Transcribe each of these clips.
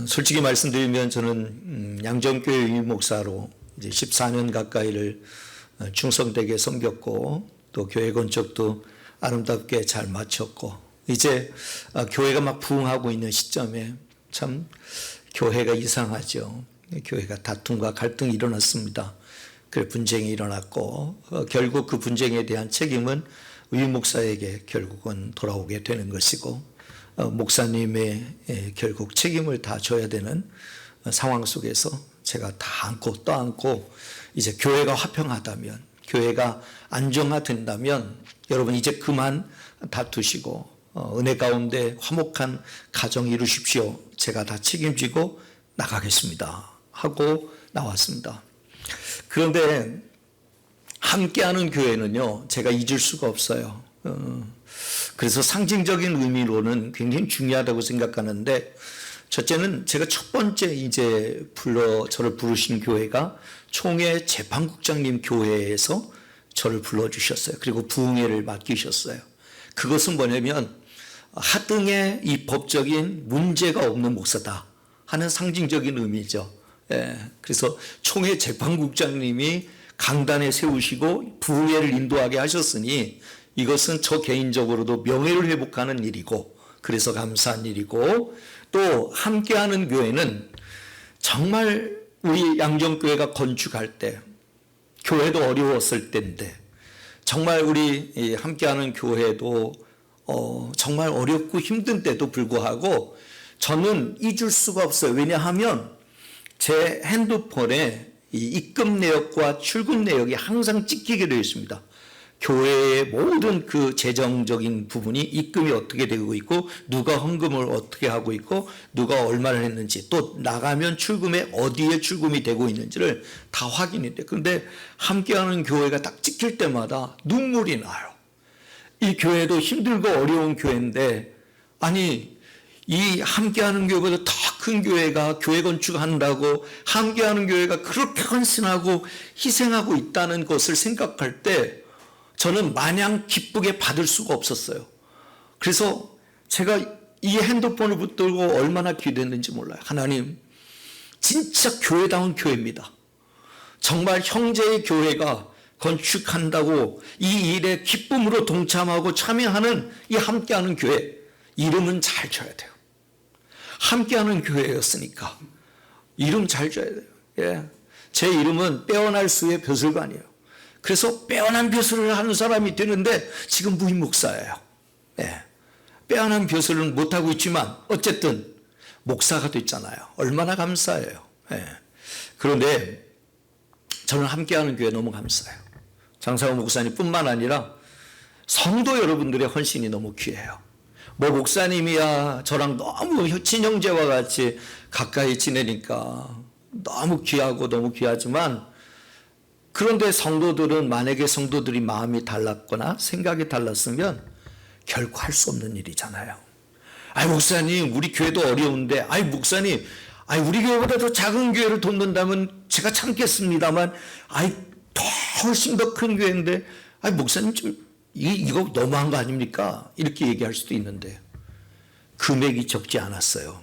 솔직히 말씀드리면 저는 양정교회 유목사로 이제 14년 가까이를 충성되게 섬겼고 또 교회 건축도 아름답게 잘 마쳤고 이제 교회가 막 부흥하고 있는 시점에 참 교회가 이상하죠. 교회가 다툼과 갈등이 일어났습니다. 그 분쟁이 일어났고 결국 그 분쟁에 대한 책임은 유목사에게 결국은 돌아오게 되는 것이고 목사님의 결국 책임을 다 져야 되는 상황 속에서 제가 다 안고 떠안고 이제 교회가 화평하다면 교회가 안정화된다면 여러분 이제 그만 다투시고 은혜 가운데 화목한 가정 이루십시오. 제가 다 책임지고 나가겠습니다 하고 나왔습니다. 그런데 함께하는 교회는요 제가 잊을 수가 없어요. 그래서 상징적인 의미로는 굉장히 중요하다고 생각하는데 첫째는 제가 첫 번째 이제 저를 부르신 교회가 총회 재판국장님 교회에서 저를 불러주셨어요. 그리고 부흥회를 맡기셨어요. 그것은 뭐냐면 하등의 이 법적인 문제가 없는 목사다 하는 상징적인 의미죠. 그래서 총회 재판국장님이 강단에 세우시고 부흥회를 인도하게 하셨으니 이것은 저 개인적으로도 명예를 회복하는 일이고 그래서 감사한 일이고 또 함께하는 교회는 정말 우리 양정교회가 건축할 때 교회도 어려웠을 때인데 정말 우리 함께하는 교회도 정말 어렵고 힘든 때도 불구하고 저는 잊을 수가 없어요. 왜냐하면 제 핸드폰에 이 입금 내역과 출금 내역이 항상 찍히게 되어 있습니다. 교회의 모든 그 재정적인 부분이 입금이 어떻게 되고 있고 누가 헌금을 어떻게 하고 있고 누가 얼마를 했는지 또 나가면 출금에 어디에 출금이 되고 있는지를 다 확인이 돼요. 그런데 함께하는 교회가 딱 찍힐 때마다 눈물이 나요. 이 교회도 힘들고 어려운 교회인데 아니 이 함께하는 교회보다 더 큰 교회가 교회 건축한다고 함께하는 교회가 그렇게 헌신하고 희생하고 있다는 것을 생각할 때 저는 마냥 기쁘게 받을 수가 없었어요. 그래서 제가 이 핸드폰을 붙들고 얼마나 기도했는지 몰라요. 하나님 진짜 교회다운 교회입니다. 정말 형제의 교회가 건축한다고 이 일에 기쁨으로 동참하고 참여하는 이 함께하는 교회 이름은 잘 줘야 돼요. 함께하는 교회였으니까 이름 잘 줘야 돼요. 제 이름은 빼어날 수의 벼슬관이에요. 그래서 빼어난 벼슬을 하는 사람이 되는데 지금 무임 목사예요. 빼어난 벼슬은 못하고 있지만 어쨌든 목사가 됐잖아요. 얼마나 감사해요. 그런데 저는 함께하는 교회 너무 감사해요. 장사호 목사님 뿐만 아니라 성도 여러분들의 헌신이 너무 귀해요. 뭐 목사님이야 저랑 너무 친형제와 같이 가까이 지내니까 너무 귀하고 너무 귀하지만 그런데 성도들은 만약에 성도들이 마음이 달랐거나 생각이 달랐으면 결코 할 수 없는 일이잖아요. 아이 목사님 우리 교회도 어려운데 아이 목사님 우리 교회보다 더 작은 교회를 돕는다면 제가 참겠습니다만 더 훨씬 더 큰 교회인데 목사님 좀 이거 너무한 거 아닙니까? 이렇게 얘기할 수도 있는데 금액이 적지 않았어요.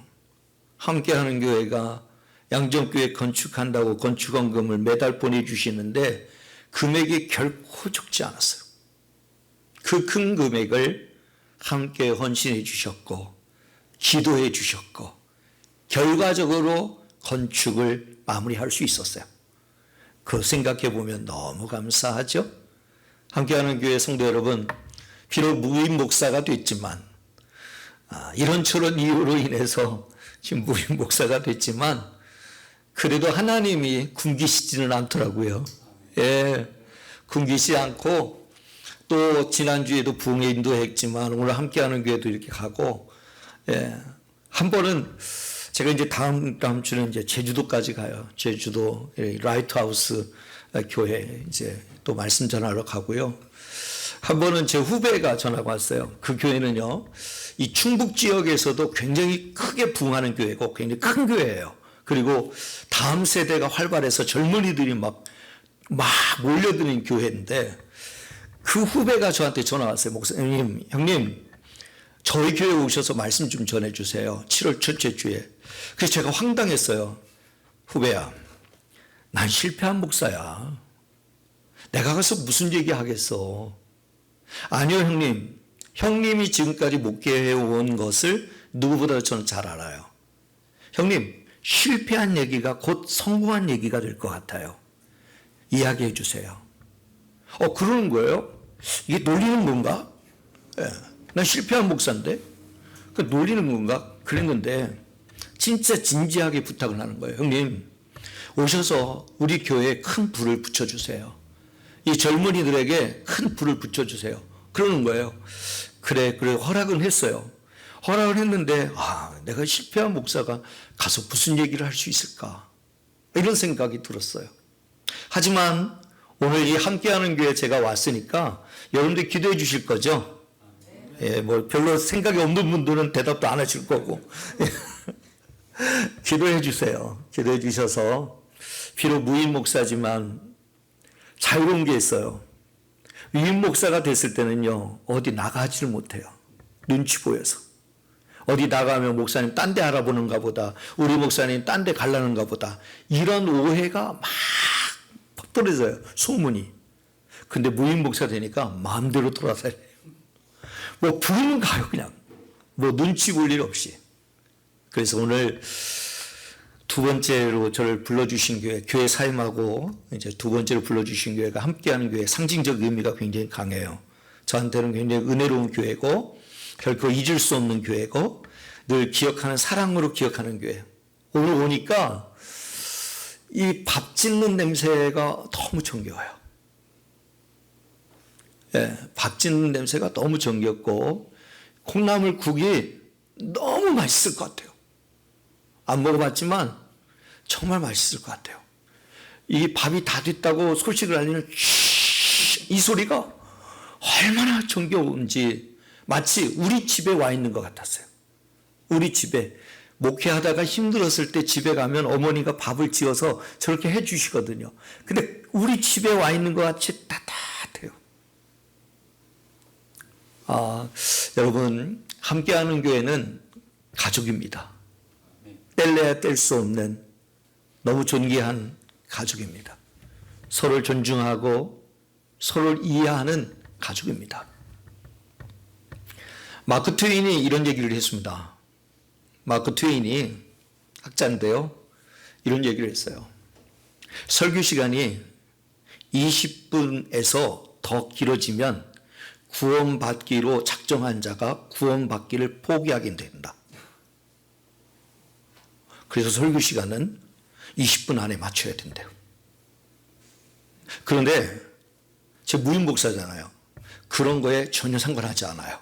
함께하는 교회가 양정교회 건축한다고 건축원금을 매달 보내주시는데 금액이 결코 적지 않았어요. 그 큰 금액을 함께 헌신해 주셨고 기도해 주셨고 결과적으로 건축을 마무리할 수 있었어요. 그거 생각해 보면 너무 감사하죠. 함께하는 교회 성도 여러분 비록 무임 목사가 됐지만 이런저런 이유로 인해서 지금 무임 목사가 됐지만 그래도 하나님이 굶기시지는 않더라고요. 굶기시지 않고 또 지난주에도 부흥회 인도했지만 오늘 함께하는 교회도 이렇게 가고 한 번은 제가 이제 다음 주는 이제 제주도까지 가요. 제주도 라이트하우스 교회 이제 또 말씀 전하러 가고요. 한 번은 제 후배가 전화가 왔어요. 그 교회는요, 이 충북 지역에서도 굉장히 크게 부흥하는 교회고 굉장히 큰 교회예요. 그리고 다음 세대가 활발해서 젊은이들이 막 몰려드는 교회인데 그 후배가 저한테 전화 왔어요. 목사님, 형님, 저희 교회에 오셔서 말씀 좀 전해주세요. 7월 첫째 주에. 그래서 제가 황당했어요. 후배야, 난 실패한 목사야. 내가 가서 무슨 얘기 하겠어. 아니요, 형님. 형님이 지금까지 목회해온 것을 누구보다 저는 잘 알아요. 형님, 실패한 얘기가 곧 성공한 얘기가 될 것 같아요. 이야기해 주세요. 그러는 거예요? 이게 놀리는 건가? 예. 난 실패한 목사인데? 놀리는 건가? 그랬는데, 진짜 진지하게 부탁을 하는 거예요. 형님, 오셔서 우리 교회에 큰 불을 붙여주세요. 이 젊은이들에게 큰 불을 붙여주세요. 그러는 거예요. 그래, 허락은 했어요. 허락을 했는데, 내가 실패한 목사가 가서 무슨 얘기를 할 수 있을까? 이런 생각이 들었어요. 하지만 오늘 이 함께하는 교회에 제가 왔으니까 여러분들 기도해 주실 거죠? 예, 별로 생각이 없는 분들은 대답도 안 하실 거고. 기도해 주세요. 기도해 주셔서, 비록 무임 목사지만 자유로운 게 있어요. 위임 목사가 됐을 때는요, 어디 나가지를 못해요. 눈치 보여서. 어디 나가면 목사님 딴 데 알아보는가 보다, 우리 목사님 딴 데 갈라는가 보다, 이런 오해가 막 퍼뜨려져요. 소문이. 근데 무임 목사 되니까 마음대로 돌아다녀요. 부르면 가요, 그냥. 눈치 볼 일 없이. 그래서 오늘 두 번째로 저를 불러주신 교회 사임하고 이제 두 번째로 불러주신 교회가 함께하는 교회, 상징적 의미가 굉장히 강해요. 저한테는 굉장히 은혜로운 교회고, 결코 잊을 수 없는 교회고, 늘 기억하는, 사랑으로 기억하는 교회. 오늘 오니까 이 밥 짓는 냄새가 너무 정겨워요. 예, 밥 짓는 냄새가 너무 정겹고, 콩나물국이 너무 맛있을 것 같아요. 안 먹어봤지만 정말 맛있을 것 같아요. 이 밥이 다 됐다고 소식을 알리는 이 소리가 얼마나 정겨운지, 마치 우리 집에 와 있는 것 같았어요. 우리 집에 목회하다가 힘들었을 때 집에 가면 어머니가 밥을 지어서 저렇게 해 주시거든요. 근데 우리 집에 와 있는 것 같이 따뜻해요. 여러분, 함께하는 교회는 가족입니다. 뗄래야 뗄 수 없는 너무 존귀한 가족입니다. 서로를 존중하고 서로를 이해하는 가족입니다. 마크 트웨인이 이런 얘기를 했습니다. 마크 트웨인이 학자인데요, 이런 얘기를 했어요. 설교 시간이 20분에서 더 길어지면 구원받기로 작정한 자가 구원받기를 포기하게 된다. 그래서 설교 시간은 20분 안에 맞춰야 된대요. 그런데 제 무임 목사잖아요. 그런 거에 전혀 상관하지 않아요.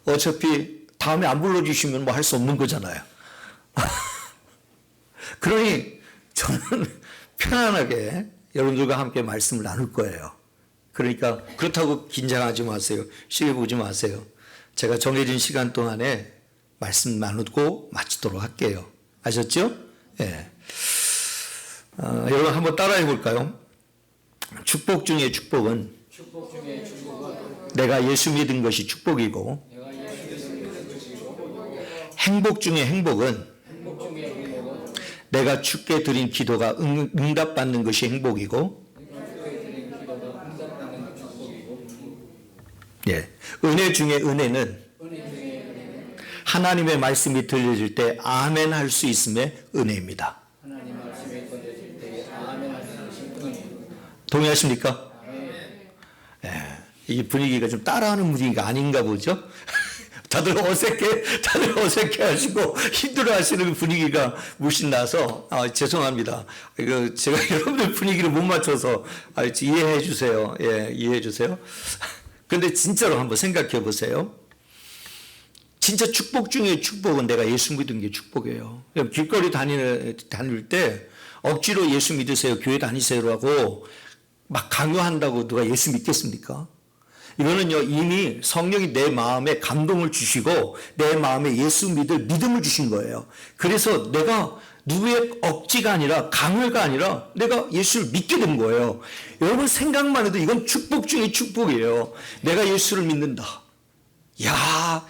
어차피 다음에 안 불러주시면 할 수 없는 거잖아요. 그러니 저는 편안하게 여러분들과 함께 말씀을 나눌 거예요. 그러니까 그렇다고 긴장하지 마세요. 시계 보지 마세요. 제가 정해진 시간 동안에 말씀 나누고 마치도록 할게요. 아셨죠? 예. 여러분 한번 따라해 볼까요? 축복 중에 축복은 내가 예수 믿은 것이 축복이고, 행복 중에 행복은 내가 주께 드린 기도가 응답받는 것이 행복이고, 예. 은혜 중에 은혜는 하나님의 말씀이 들려질 때 아멘 할 수 있음의 은혜입니다. 동의하십니까? 예. 이 분위기가 좀 따라하는 분위기가 아닌가 보죠? 다들 어색해 하시고 힘들어 하시는 분위기가 물씬 나서, 죄송합니다. 제가 여러분들 분위기를 못 맞춰서, 이해해 주세요. 예, 이해해 주세요. 근데 진짜로 한번 생각해 보세요. 진짜 축복 중에 축복은 내가 예수 믿은 게 축복이에요. 길거리 다닐 때 억지로 예수 믿으세요, 교회 다니세요라고 막 강요한다고 누가 예수 믿겠습니까? 이거는요, 이미 성령이 내 마음에 감동을 주시고 내 마음에 예수 믿을 믿음을 주신 거예요. 그래서 내가 누구의 억지가 아니라, 강요가 아니라 내가 예수를 믿게 된 거예요. 여러분 생각만 해도 이건 축복 중에 축복이에요. 내가 예수를 믿는다. 야,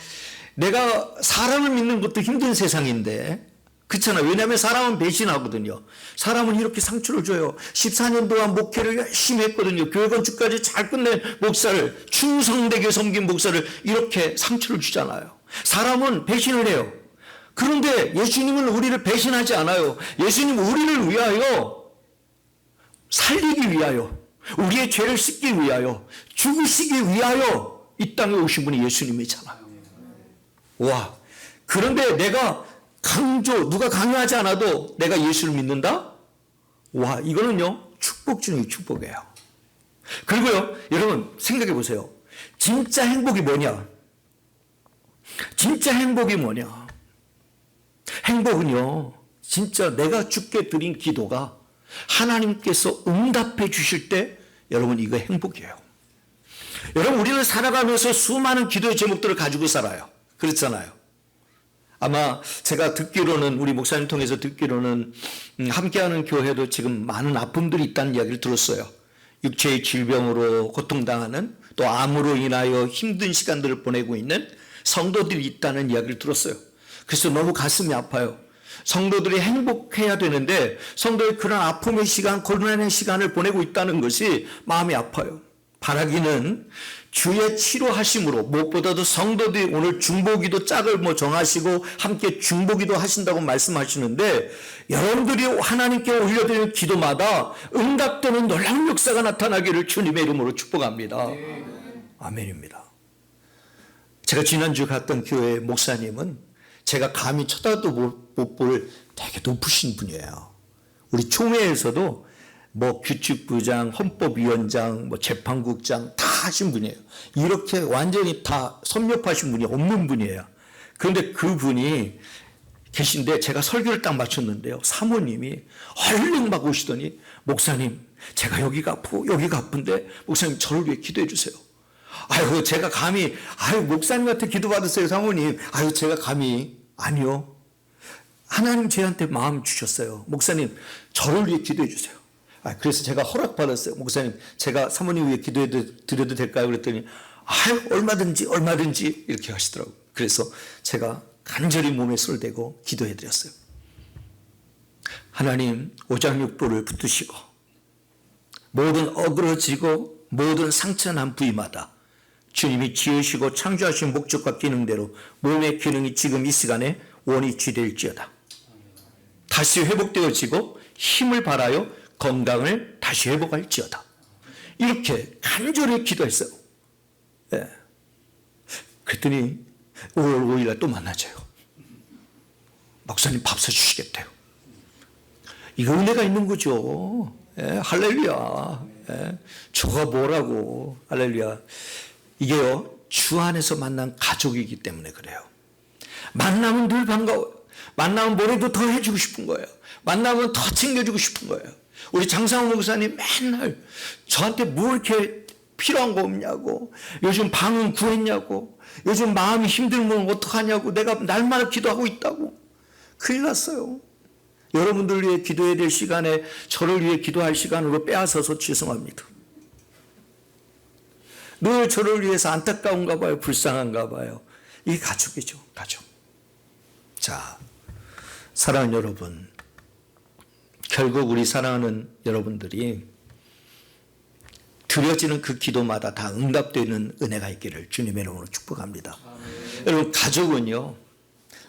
내가 사람을 믿는 것도 힘든 세상인데, 그렇잖아요. 왜냐하면 사람은 배신하거든요. 사람은 이렇게 상처를 줘요. 14년 동안 목회를 열심히 했거든요. 교회 건축까지 잘 끝낸 목사를, 충성되게 섬긴 목사를 이렇게 상처를 주잖아요. 사람은 배신을 해요. 그런데 예수님은 우리를 배신하지 않아요. 예수님은 우리를 위하여, 살리기 위하여, 우리의 죄를 씻기 위하여, 죽으시기 위하여 이 땅에 오신 분이 예수님이잖아요. 와, 그런데 내가 누가 강요하지 않아도 내가 예수를 믿는다? 와, 이거는요, 축복 중의 축복이에요. 그리고요, 여러분, 생각해 보세요. 진짜 행복이 뭐냐? 진짜 행복이 뭐냐? 행복은요, 진짜 내가 주께 드린 기도가 하나님께서 응답해 주실 때, 여러분, 이거 행복이에요. 여러분, 우리는 살아가면서 수많은 기도의 제목들을 가지고 살아요. 그렇잖아요. 아마 제가 듣기로는, 우리 목사님 통해서 듣기로는 함께하는 교회도 지금 많은 아픔들이 있다는 이야기를 들었어요. 육체의 질병으로 고통당하는, 또 암으로 인하여 힘든 시간들을 보내고 있는 성도들이 있다는 이야기를 들었어요. 그래서 너무 가슴이 아파요. 성도들이 행복해야 되는데 성도의 그런 아픔의 시간, 고난의 시간을 보내고 있다는 것이 마음이 아파요. 바라기는 주의 치료하심으로, 무엇보다도 성도들이 오늘 중보기도 짝을 정하시고 함께 중보기도 하신다고 말씀하시는데, 여러분들이 하나님께 올려드리는 기도마다 응답되는 놀라운 역사가 나타나기를 주님의 이름으로 축복합니다. 아멘입니다. 제가 지난주 갔던 교회 목사님은 제가 감히 쳐다도 못 볼 되게 높으신 분이에요. 우리 총회에서도 규칙부장, 헌법위원장, 재판국장 다 하신 분이에요. 이렇게 완전히 다 섭렵하신 분이 없는 분이에요. 그런데 그분이 계신데 제가 설교를 딱 마쳤는데요, 사모님이 얼른 막 오시더니, 목사님, 제가 여기가 아프고 여기가 아픈데 목사님 저를 위해 기도해 주세요. 아유, 제가 감히, 목사님한테 기도 받으세요, 사모님. 제가 감히, 아니요. 하나님 저한테 마음 주셨어요. 목사님, 저를 위해 기도해 주세요. 그래서 제가 허락받았어요. 목사님, 제가 사모님 위해 기도해 드려도 될까요? 그랬더니, 얼마든지 이렇게 하시더라고요. 그래서 제가 간절히 몸에 손을 대고 기도해 드렸어요. 하나님, 오장육부를 붙드시고 모든 어그러지고 모든 상처난 부위마다 주님이 지으시고 창조하신 목적과 기능대로 몸의 기능이 지금 이 시간에 원위치될지어다. 다시 회복되어지고 힘을 발하여 건강을 다시 회복할지어다. 이렇게 간절히 기도했어요. 예. 그랬더니 5월 5일날 또 만나줘요. 목사님 밥 사주시겠대요. 이거 은혜가 있는 거죠. 예, 할렐루야. 예, 저가 뭐라고. 할렐루야. 이게요, 주 안에서 만난 가족이기 때문에 그래요. 만나면 늘 반가워요. 만나면 뭐라도 더 해주고 싶은 거예요. 만나면 더 챙겨주고 싶은 거예요. 우리 장상호 목사님 맨날 저한테 뭐 이렇게 필요한 거 없냐고, 요즘 방은 구했냐고, 요즘 마음이 힘들면 어떡하냐고, 내가 날마다 기도하고 있다고. 큰일 났어요. 여러분들 위해 기도해야 될 시간에 저를 위해 기도할 시간으로 빼앗아서 죄송합니다. 늘 저를 위해서 안타까운가 봐요. 불쌍한가 봐요. 이게 가족이죠. 가족. 자, 사랑하는 여러분, 결국 우리 사랑하는 여러분들이 드려지는 그 기도마다 다 응답되는 은혜가 있기를 주님의 이름으로 축복합니다. 아멘. 여러분, 가족은요,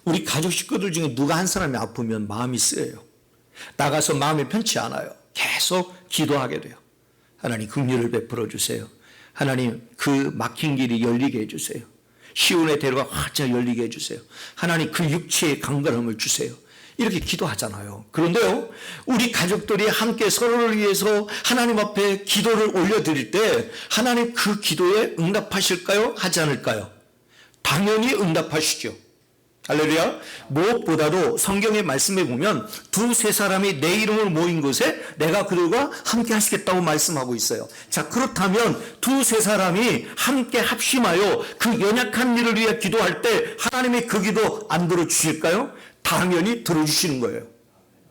우리 가족 식구들 중에 누가 한 사람이 아프면 마음이 쓰여요. 나가서 마음이 편치 않아요. 계속 기도하게 돼요. 하나님 긍휼을 베풀어 주세요. 하나님 그 막힌 길이 열리게 해주세요. 시온의 대로가 활짝 열리게 해주세요. 하나님 그 육체의 강건함을 주세요. 이렇게 기도하잖아요. 그런데요, 우리 가족들이 함께 서로를 위해서 하나님 앞에 기도를 올려드릴 때 하나님 그 기도에 응답하실까요? 하지 않을까요? 당연히 응답하시죠. 할렐루야. 무엇보다도 성경의 말씀에 보면 두세 사람이 내 이름을 모인 곳에 내가 그들과 함께 하시겠다고 말씀하고 있어요. 자, 그렇다면 두세 사람이 함께 합심하여 그 연약한 일을 위해 기도할 때 하나님이 그 기도 안 들어주실까요? 당연히 들어주시는 거예요.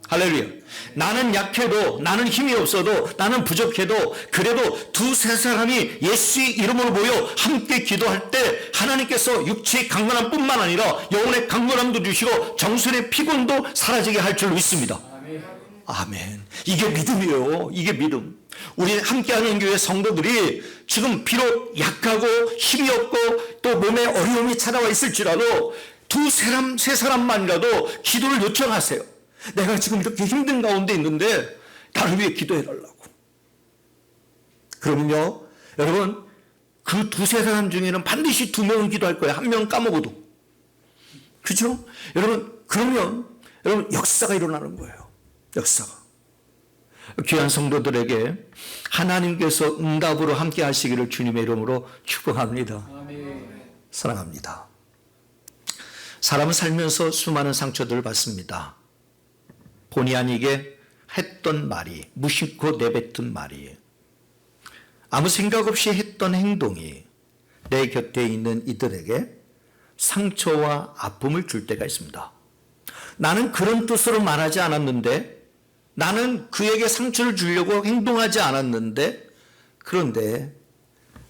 할렐루야. 나는 약해도, 나는 힘이 없어도, 나는 부족해도, 그래도 두세 사람이 예수의 이름으로 모여 함께 기도할 때 하나님께서 육체의 강건함 뿐만 아니라 영혼의 강건함도 주시고 정신의 피곤도 사라지게 할 줄 믿습니다. 아멘. 이게 믿음이에요. 이게 믿음. 우리 함께하는 교회 성도들이 지금 비록 약하고 힘이 없고 또 몸에 어려움이 찾아와 있을지라도 세 사람만이라도 기도를 요청하세요. 내가 지금 이렇게 힘든 가운데 있는데 나를 위해 기도해달라고. 그러면요, 여러분, 그 두세 사람 중에는 반드시 2명은 기도할 거예요. 1명 까먹어도. 그죠? 여러분, 그러면 여러분 역사가 일어나는 거예요. 역사가. 귀한 성도들에게 하나님께서 응답으로 함께 하시기를 주님의 이름으로 축복합니다. 사랑합니다. 사람은 살면서 수많은 상처들을 받습니다. 본의 아니게 했던 말이, 무심코 내뱉은 말이, 아무 생각 없이 했던 행동이 내 곁에 있는 이들에게 상처와 아픔을 줄 때가 있습니다. 나는 그런 뜻으로 말하지 않았는데, 나는 그에게 상처를 주려고 행동하지 않았는데, 그런데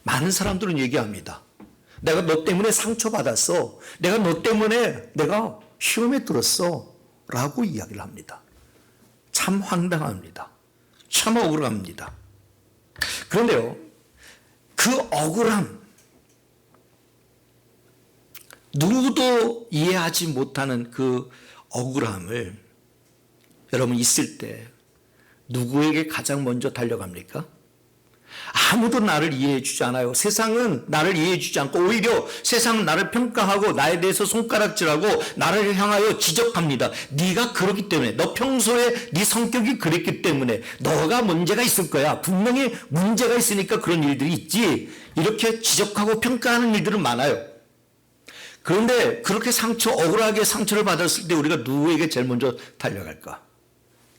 많은 사람들은 얘기합니다. 내가 너 때문에 상처받았어. 내가 너 때문에 내가 시험에 들었어. 라고 이야기를 합니다. 참 황당합니다. 참 억울합니다. 그런데요, 그 억울함, 누구도 이해하지 못하는 그 억울함을 여러분 있을 때 누구에게 가장 먼저 달려갑니까? 아무도 나를 이해해 주지 않아요. 세상은 나를 이해해 주지 않고 오히려 세상은 나를 평가하고 나에 대해서 손가락질하고 나를 향하여 지적합니다. 네가 그렇기 때문에, 너 평소에 네 성격이 그랬기 때문에 너가 문제가 있을 거야. 분명히 문제가 있으니까 그런 일들이 있지. 이렇게 지적하고 평가하는 일들은 많아요. 그런데 그렇게 억울하게 상처를 받았을 때 우리가 누구에게 제일 먼저 달려갈까?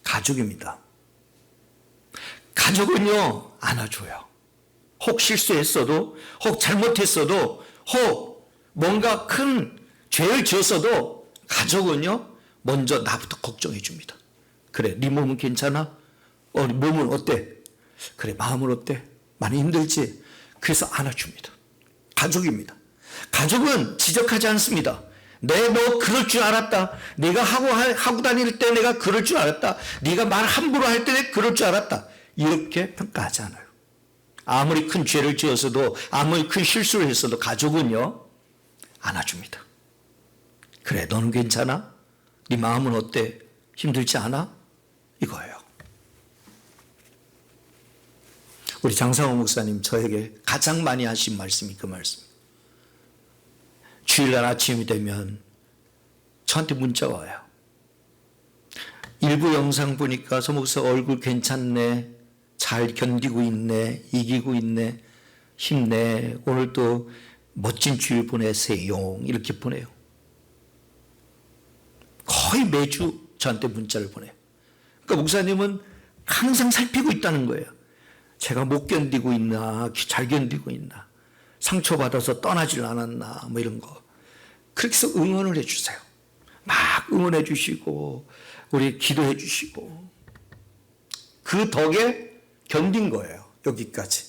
가족입니다. 가족은요, 안아줘요. 혹 실수했어도, 혹 잘못했어도, 혹 뭔가 큰 죄를 지었어도 가족은요, 먼저 나부터 걱정해 줍니다. 그래, 네 몸은 괜찮아? 네 몸은 어때? 그래, 마음은 어때? 많이 힘들지? 그래서 안아줍니다. 가족입니다. 가족은 지적하지 않습니다. 너 그럴 줄 알았다. 네가 하고 다닐 때 내가 그럴 줄 알았다. 네가 말 함부로 할 때 내가 그럴 줄 알았다. 이렇게 평가하지 않아요. 아무리 큰 죄를 지었어도, 아무리 큰 실수를 했어도 가족은요, 안아줍니다. 그래, 너는 괜찮아? 네 마음은 어때? 힘들지 않아? 이거예요. 우리 장상호 목사님 저에게 가장 많이 하신 말씀이 그 말씀. 주일날 아침이 되면 저한테 문자 와요. 일부 영상 보니까 서 목사 얼굴 괜찮네, 잘 견디고 있네, 이기고 있네, 힘내, 오늘도 멋진 주일 보내세요, 이렇게 보내요. 거의 매주 저한테 문자를 보내요. 그러니까 목사님은 항상 살피고 있다는 거예요. 제가 못 견디고 있나, 잘 견디고 있나, 상처받아서 떠나질 않았나, 뭐 이런 거. 그렇게 해서 응원을 해주세요. 막 응원해 주시고, 우리 기도해 주시고, 그 덕에 견딘 거예요. 여기까지.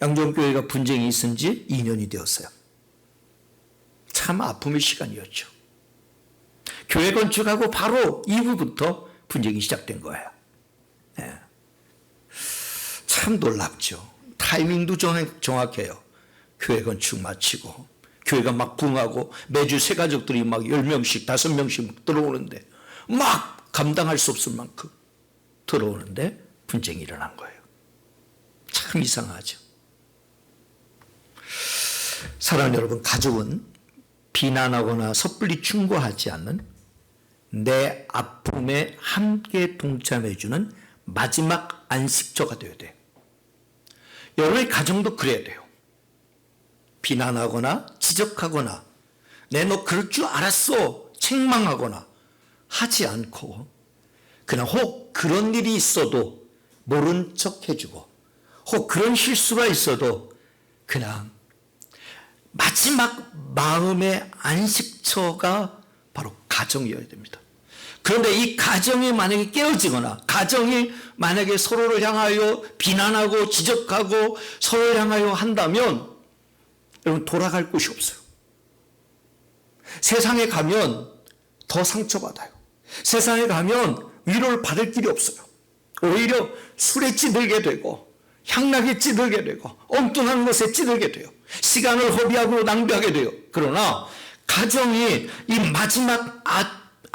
양정교회가 분쟁이 있은 지 2년이 되었어요. 참 아픔의 시간이었죠. 교회 건축하고 바로 이후부터 분쟁이 시작된 거예요. 네. 참 놀랍죠. 타이밍도 정확해요. 교회 건축 마치고 교회가 막 붕하고 매주 새 가족들이 막 10명씩 5명씩 들어오는데 막 감당할 수 없을 만큼 들어오는데 분쟁이 일어난 거예요. 참 이상하죠. 사랑하는 여러분, 가족은 비난하거나 섣불리 충고하지 않는, 내 아픔에 함께 동참해주는 마지막 안식처가 되어야 돼요. 여러분의 가정도 그래야 돼요. 비난하거나 지적하거나 너 그럴 줄 알았어 책망하거나 하지 않고, 그냥 혹 그런 일이 있어도 모른 척 해주고, 혹 그런 실수가 있어도 그냥 마지막 마음의 안식처가 바로 가정이어야 됩니다. 그런데 이 가정이 만약에 깨어지거나 가정이 만약에 서로를 향하여 비난하고 지적하고 서로를 향하여 한다면 여러분 돌아갈 곳이 없어요. 세상에 가면 더 상처받아요. 세상에 가면 위로를 받을 길이 없어요. 오히려 술에 찌들게 되고 향락에 찌들게 되고 엉뚱한 것에 찌들게 돼요. 시간을 허비하고 낭비하게 돼요. 그러나 가정이 이 마지막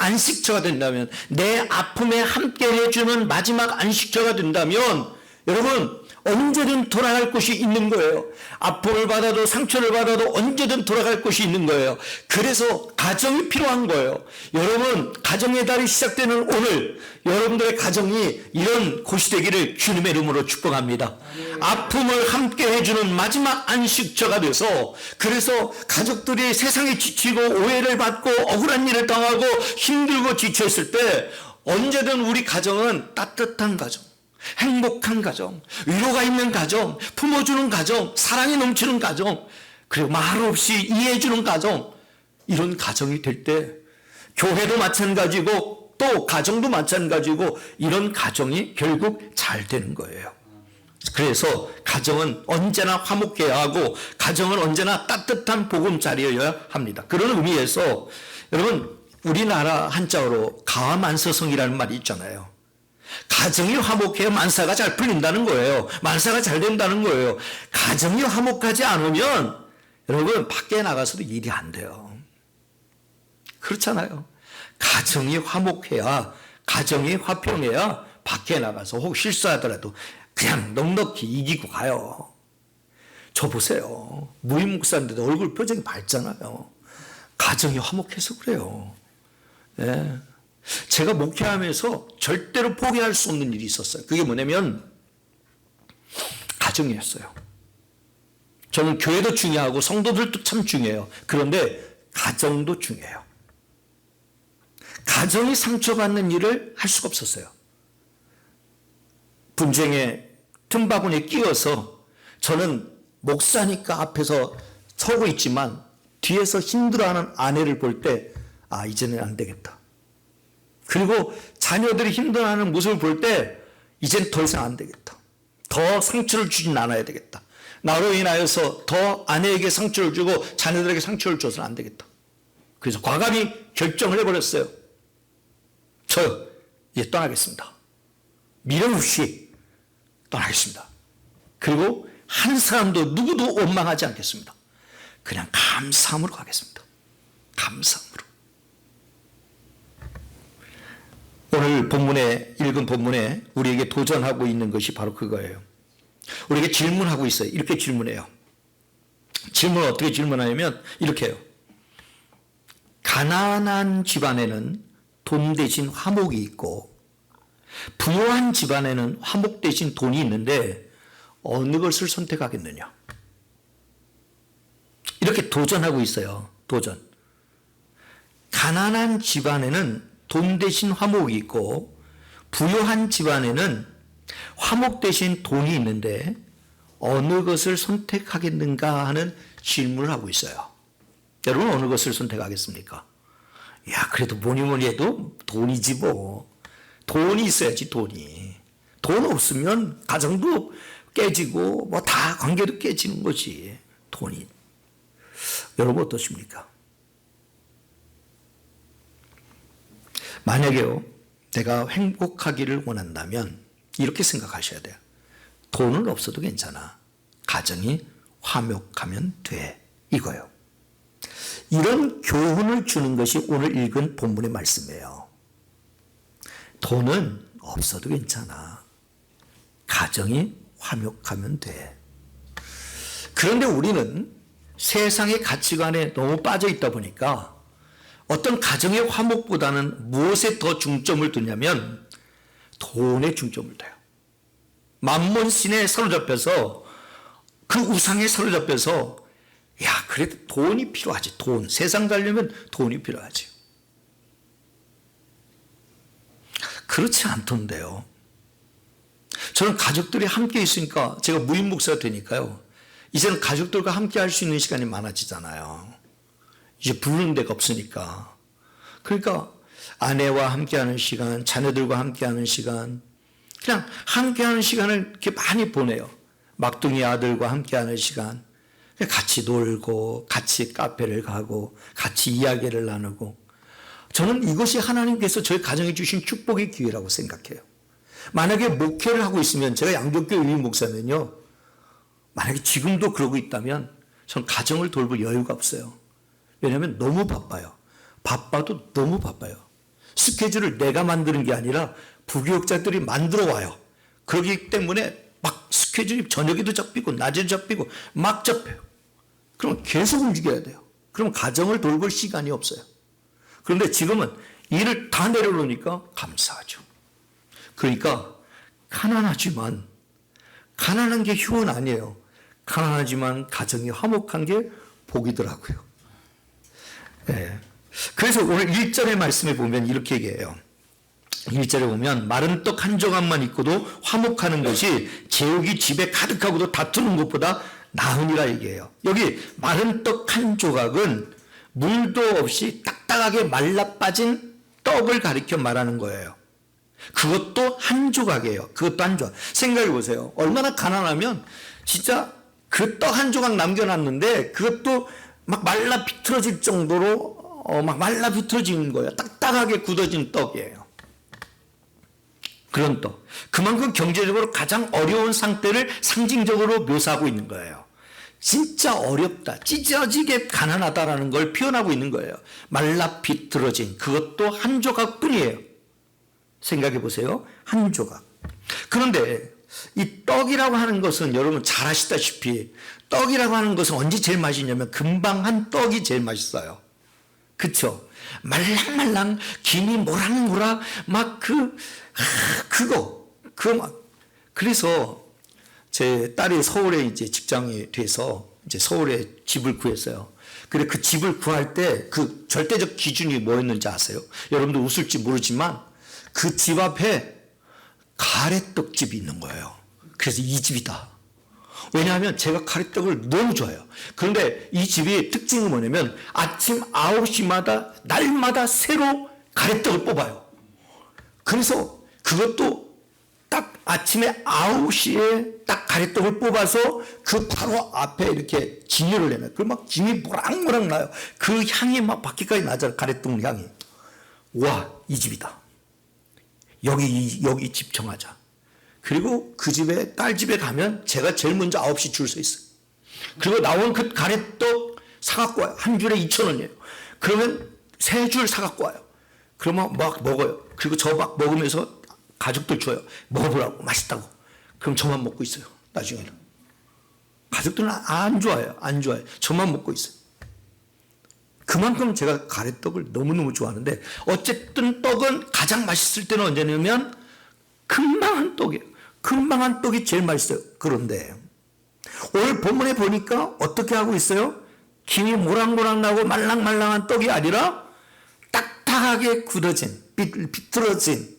안식처가 된다면, 내 아픔에 함께 해주는 마지막 안식처가 된다면 여러분 언제든 돌아갈 곳이 있는 거예요. 아픔을 받아도 상처를 받아도 언제든 돌아갈 곳이 있는 거예요. 그래서 가정이 필요한 거예요. 여러분 가정의 달이 시작되는 오늘 여러분들의 가정이 이런 곳이 되기를 주님의 이름으로 축복합니다. 아픔을 함께 해주는 마지막 안식처가 돼서, 그래서 가족들이 세상에 지치고 오해를 받고 억울한 일을 당하고 힘들고 지쳐있을 때 언제든 우리 가정은 따뜻한 가정, 행복한 가정, 위로가 있는 가정, 품어주는 가정, 사랑이 넘치는 가정, 그리고 말 없이 이해해주는 가정, 이런 가정이 될 때 교회도 마찬가지고 또 가정도 마찬가지고 이런 가정이 결국 잘 되는 거예요. 그래서 가정은 언제나 화목해야 하고 가정은 언제나 따뜻한 보금자리여야 합니다. 그런 의미에서 여러분 우리나라 한자어로 가만서성이라는 말이 있잖아요. 가정이 화목해야 만사가 잘 풀린다는 거예요. 만사가 잘 된다는 거예요. 가정이 화목하지 않으면 여러분 밖에 나가서도 일이 안 돼요. 그렇잖아요. 가정이 화목해야, 가정이 화평해야 밖에 나가서 혹 실수하더라도 그냥 넉넉히 이기고 가요. 저 보세요. 무임 목사인데도 얼굴 표정이 밝잖아요. 가정이 화목해서 그래요. 네. 제가 목회하면서 절대로 포기할 수 없는 일이 있었어요. 그게 뭐냐면 가정이었어요. 저는 교회도 중요하고 성도들도 참 중요해요. 그런데 가정도 중요해요. 가정이 상처받는 일을 할 수가 없었어요. 분쟁의 틈바구니에 끼어서 저는 목사니까 앞에서 서고 있지만 뒤에서 힘들어하는 아내를 볼 때 이제는 안 되겠다. 그리고 자녀들이 힘들어하는 모습을 볼 때 이젠 더 이상 안 되겠다. 더 상처를 주진 않아야 되겠다. 나로 인하여서 더 아내에게 상처를 주고 자녀들에게 상처를 줘서는 안 되겠다. 그래서 과감히 결정을 해버렸어요. 저 이제 떠나겠습니다. 미련 없이 떠나겠습니다. 그리고 한 사람도 누구도 원망하지 않겠습니다. 그냥 감사함으로 가겠습니다. 감사함으로. 오늘 본문에, 읽은 본문에 우리에게 도전하고 있는 것이 바로 그거예요. 우리에게 질문하고 있어요. 이렇게 질문해요. 질문을 어떻게 질문하냐면 이렇게 해요. 가난한 집안에는 돈 대신 화목이 있고 부유한 집안에는 화목 대신 돈이 있는데 어느 것을 선택하겠느냐. 이렇게 도전하고 있어요. 도전. 가난한 집안에는 돈 대신 화목이 있고 부유한 집안에는 화목 대신 돈이 있는데 어느 것을 선택하겠는가 하는 질문을 하고 있어요. 여러분 어느 것을 선택하겠습니까? 야, 그래도 뭐니 해도 돈이지 뭐. 돈이 있어야지, 돈이. 돈 없으면 가정도 깨지고 뭐 다 관계도 깨지는 거지. 돈이. 여러분 어떠십니까? 만약에요, 내가 행복하기를 원한다면 이렇게 생각하셔야 돼요. 돈은 없어도 괜찮아. 가정이 화목하면 돼. 이거요. 이런 교훈을 주는 것이 오늘 읽은 본문의 말씀이에요. 돈은 없어도 괜찮아. 가정이 화목하면 돼. 그런데 우리는 세상의 가치관에 너무 빠져 있다 보니까 어떤 가정의 화목보다는 무엇에 더 중점을 두냐면 돈에 중점을 둬요. 만몬신에 사로잡혀서, 그 우상에 사로잡혀서, 야, 그래도 돈이 필요하지. 돈. 세상 살려면 돈이 필요하지. 그렇지 않던데요. 저는 가족들이 함께 있으니까, 제가 무임 목사가 되니까요, 이제는 가족들과 함께 할 수 있는 시간이 많아지잖아요. 이제 부르는 데가 없으니까. 그러니까 아내와 함께하는 시간, 자녀들과 함께하는 시간, 그냥 함께하는 시간을 이렇게 많이 보내요. 막둥이 아들과 함께하는 시간, 같이 놀고 같이 카페를 가고 같이 이야기를 나누고, 저는 이것이 하나님께서 저희 가정에 주신 축복의 기회라고 생각해요. 만약에 목회를 하고 있으면, 제가 양정교회 유임 목사면요, 만약에 지금도 그러고 있다면 전 가정을 돌볼 여유가 없어요. 왜냐하면 너무 바빠요. 바빠도 너무 바빠요. 스케줄을 내가 만드는 게 아니라 부교육자들이 만들어 와요. 그렇기 때문에 막 스케줄이 저녁에도 잡히고 낮에도 잡히고 막 잡혀요. 그럼 계속 움직여야 돼요. 그럼 가정을 돌볼 시간이 없어요. 그런데 지금은 일을 다 내려놓으니까 감사하죠. 그러니까 가난하지만, 가난한 게 흉은 아니에요. 가난하지만 가정이 화목한 게 복이더라고요. 네. 그래서 오늘 1절의 말씀에 보면 이렇게 얘기해요. 1절에 보면 마른 떡 한 조각만 있고도 화목하는 것이 제육이 집에 가득하고도 다투는 것보다 나으니라 얘기해요. 여기 마른 떡 한 조각은 물도 없이 딱딱하게 말라 빠진 떡을 가리켜 말하는 거예요. 그것도 한 조각이에요. 그것도 한 조각. 생각해 보세요. 얼마나 가난하면 진짜 그 떡 한 조각 남겨놨는데 그것도 막 말라 비틀어질 정도로 막 말라 비틀어지는 거예요. 딱딱하게 굳어진 떡이에요. 그런 떡. 그만큼 경제적으로 가장 어려운 상태를 상징적으로 묘사하고 있는 거예요. 진짜 어렵다, 찢어지게 가난하다라는 걸 표현하고 있는 거예요. 말라 비틀어진 그것도 한 조각뿐이에요. 생각해 보세요. 한 조각. 그런데 이 떡이라고 하는 것은 여러분 잘 아시다시피 떡이라고 하는 것은 언제 제일 맛있냐면 금방 한 떡이 제일 맛있어요. 그쵸? 말랑말랑 김이 모락모락 막 그거 막. 그래서 제 딸이 서울에 이제 직장이 돼서 이제 서울에 집을 구했어요. 근데 그 집을 구할 때 그 절대적 기준이 뭐였는지 아세요? 여러분들 웃을지 모르지만 그 집 앞에 가래떡집이 있는 거예요. 그래서 이 집이다. 왜냐하면 제가 가래떡을 너무 좋아해요. 그런데 이 집이 특징이 뭐냐면 아침 9시마다 날마다 새로 가래떡을 뽑아요. 그래서 그것도 딱 아침에 9시에 딱 가래떡을 뽑아서 그 바로 앞에 이렇게 진열을 해놔요. 그럼 막 김이 모락모락 나요. 그 향이 막 밖에까지 나잖아요. 가래떡 향이. 와, 이 집이다. 여기 집 정하자. 그리고 그 집에, 딸 집에 가면 제가 제일 먼저 9시 줄 서 있어요. 그리고 나온 그 가래떡 사갖고 와요. 한 줄에 2,000원이에요. 그러면 3줄 사갖고 와요. 그러면 막 먹어요. 그리고 저 막 먹으면서 가족들 줘요. 먹어보라고, 맛있다고. 그럼 저만 먹고 있어요. 나중에는. 가족들은 안 좋아해요. 안 좋아해요. 저만 먹고 있어요. 그만큼 제가 가래떡을 너무너무 좋아하는데, 어쨌든 떡은 가장 맛있을 때는 언제냐면 금방 한 떡이에요. 금방 한 떡이 제일 맛있어요. 그런데 오늘 본문에 보니까 어떻게 하고 있어요? 김이 모락모락 나고 말랑말랑한 떡이 아니라 딱딱하게 굳어진, 비틀어진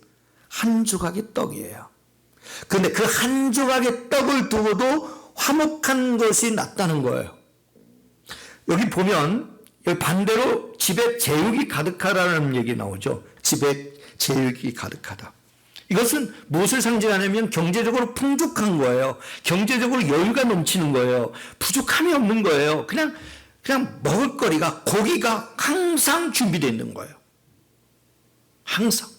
한 조각의 떡이에요. 그런데 그 한 조각의 떡을 두고도 화목한 것이 낫다는 거예요. 여기 보면 여기 반대로 집에 제육이 가득하다는 얘기 나오죠. 집에 제육이 가득하다. 이것은 무엇을 상징하냐면 경제적으로 풍족한 거예요. 경제적으로 여유가 넘치는 거예요. 부족함이 없는 거예요. 그냥 먹을거리가, 고기가 항상 준비되어 있는 거예요. 항상.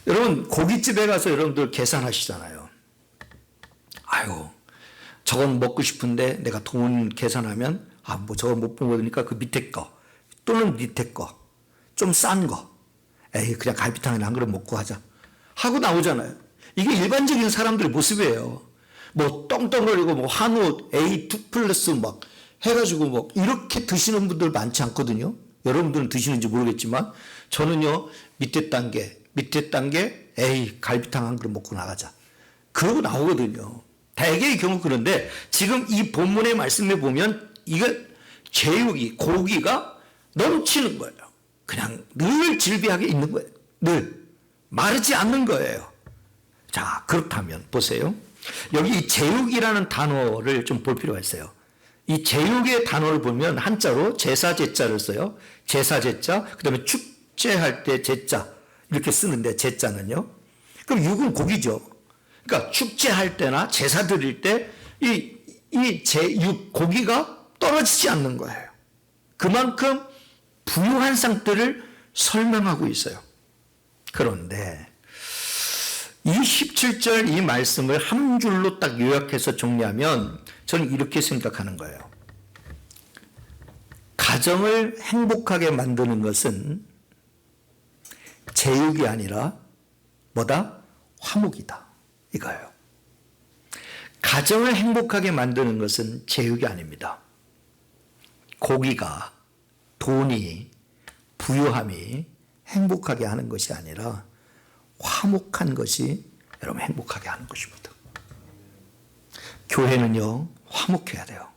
여러분, 고깃집에 가서 여러분들 계산하시잖아요. 아유, 저건 먹고 싶은데 내가 돈 계산하면, 뭐 저거 못 먹으니까 그 밑에 거, 또는 밑에 거, 좀 싼 거. 에이, 그냥 갈비탕이나 한 그릇 먹고 하자. 하고 나오잖아요. 이게 일반적인 사람들의 모습이에요. 뭐 떵떵거리고 뭐 한우 A2 플러스 막 해가지고 뭐 이렇게 드시는 분들 많지 않거든요. 여러분들은 드시는지 모르겠지만 저는요, 밑에 단계 에이, 갈비탕 한 그릇 먹고 나가자. 그러고 나오거든요. 대개의 경우. 그런데 지금 이 본문의 말씀에 보면 이거 제육이, 고기가 넘치는 거예요. 그냥 늘 질비하게 있는 거예요. 늘. 마르지 않는 거예요. 자, 그렇다면 보세요. 여기 제육이라는 단어를 좀 볼 필요가 있어요. 이 제육의 단어를 보면 한자로 제사제자를 써요. 제사제자, 그 다음에 축제할 때 제자 이렇게 쓰는데 제자는요. 그럼 육은 고기죠. 그러니까 축제할 때나 제사 드릴 때 이 제육 고기가 떨어지지 않는 거예요. 그만큼 부유한 상태를 설명하고 있어요. 그런데 이 17절 이 말씀을 한 줄로 딱 요약해서 정리하면 저는 이렇게 생각하는 거예요. 가정을 행복하게 만드는 것은 제육이 아니라 뭐다? 화목이다. 이거예요. 가정을 행복하게 만드는 것은 제육이 아닙니다. 고기가, 돈이, 부유함이 행복하게 하는 것이 아니라 화목한 것이 여러분 행복하게 하는 것입니다. 교회는요, 화목해야 돼요.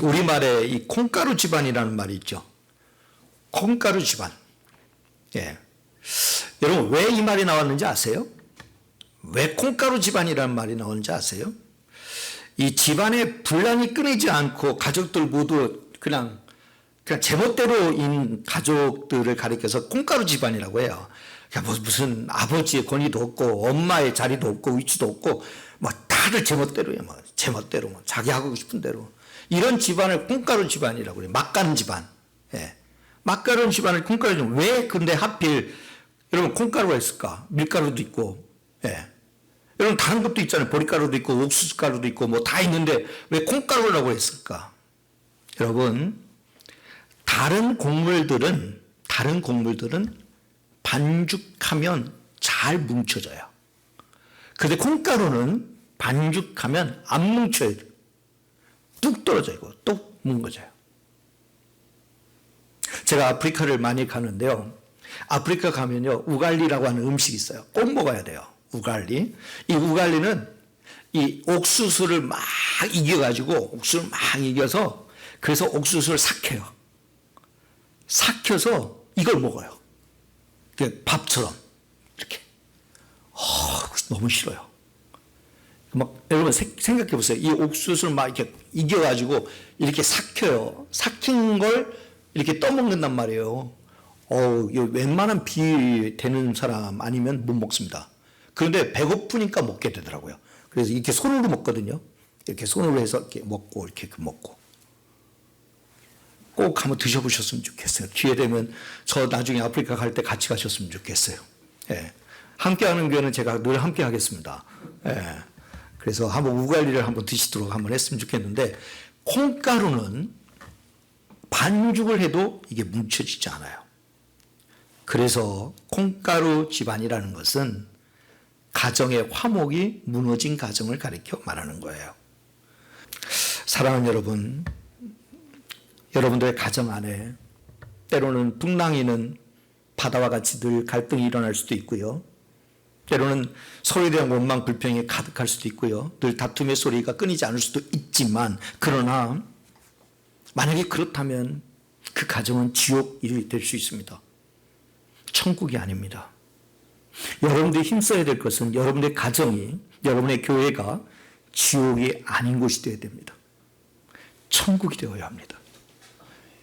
우리말에 이 콩가루 집안이라는 말이 있죠. 콩가루 집안. 예. 여러분, 왜 이 말이 나왔는지 아세요? 왜 콩가루 집안이라는 말이 나오는지 아세요? 이 집안에 분란이 끊이지 않고 가족들 모두 그냥 제멋대로인 가족들을 가리켜서 콩가루 집안이라고 해요. 그러니까 무슨 아버지의 권위도 없고 엄마의 자리도 없고 위치도 없고 뭐 다들 제멋대로예요. 뭐 제멋대로 뭐 자기 하고 싶은 대로. 이런 집안을 콩가루 집안이라고 그래요. 막가는 집안. 예. 막가는 집안을 콩가루 집안. 왜 근데 하필 여러분 콩가루가 있을까? 밀가루도 있고. 예. 여러분 다른 것도 있잖아요. 보리가루도 있고 옥수수가루도 있고 뭐 다 있는데 왜 콩가루라고 했을까? 여러분 다른 곡물들은 반죽하면 잘 뭉쳐져요. 그런데 콩가루는 반죽하면 안 뭉쳐요. 뚝 떨어지고 또 뭉쳐져요. 제가 아프리카를 많이 가는데요. 아프리카 가면요 우갈리라고 하는 음식이 있어요. 꼭 먹어야 돼요. 우갈리. 이 우갈리는 이 옥수수를 막 이겨서 그래서 옥수수를 삭혀요. 삭혀서 이걸 먹어요. 밥처럼 이렇게. 너무 싫어요. 막 여러분 생각해 보세요. 이 옥수수를 막 이렇게 이겨가지고 이렇게 삭혀요. 삭힌 걸 이렇게 떠먹는단 말이에요. 웬만한 비 되는 사람 아니면 못 먹습니다. 그런데 배고프니까 먹게 되더라고요. 그래서 이렇게 손으로 먹거든요. 이렇게 손으로 해서 이렇게 먹고 이렇게 먹고. 꼭 한번 드셔보셨으면 좋겠어요. 기회 되면 저 나중에 아프리카 갈 때 같이 가셨으면 좋겠어요. 예. 함께하는 교회는 제가 늘 함께 하겠습니다. 예. 그래서 한번 우갈리를 한번 드시도록 한번 했으면 좋겠는데 콩가루는 반죽을 해도 이게 뭉쳐지지 않아요. 그래서 콩가루 집안이라는 것은 가정의 화목이 무너진 가정을 가리켜 말하는 거예요. 사랑하는 여러분, 여러분들의 가정 안에 때로는 풍랑이는 바다와 같이 늘 갈등이 일어날 수도 있고요. 때로는 서로에 대한 원망, 불평이 가득할 수도 있고요. 늘 다툼의 소리가 끊이지 않을 수도 있지만 그러나 만약에 그렇다면 그 가정은 지옥이 될 수 있습니다. 천국이 아닙니다. 여러분들이 힘써야 될 것은 여러분의 가정이, 여러분의 교회가 지옥이 아닌 곳이 되어야 됩니다. 천국이 되어야 합니다.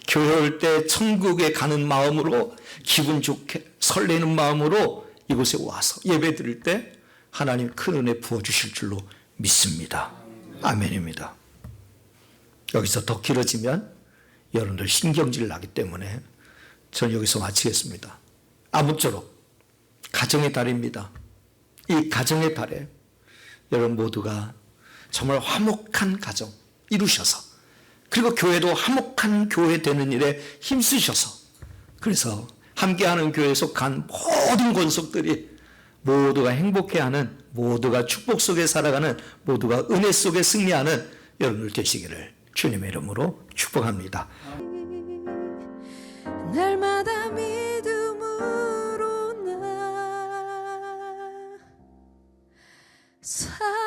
교회 올 때 천국에 가는 마음으로 기분 좋게 설레는 마음으로 이곳에 와서 예배 드릴 때 하나님 큰 은혜 부어주실 줄로 믿습니다. 아멘입니다. 여기서 더 길어지면 여러분들 신경질 나기 때문에 저는 여기서 마치겠습니다. 아무쪼록 가정의 달입니다. 이 가정의 달에 여러분 모두가 정말 화목한 가정 이루셔서 그리고 교회도 화목한 교회 되는 일에 힘쓰셔서 그래서 함께하는 교회에 속한 모든 권속들이 모두가 행복해하는 모두가 축복 속에 살아가는 모두가 은혜 속에 승리하는 여러분들 되시기를 주님의 이름으로 축복합니다. 날마다 믿음으로 나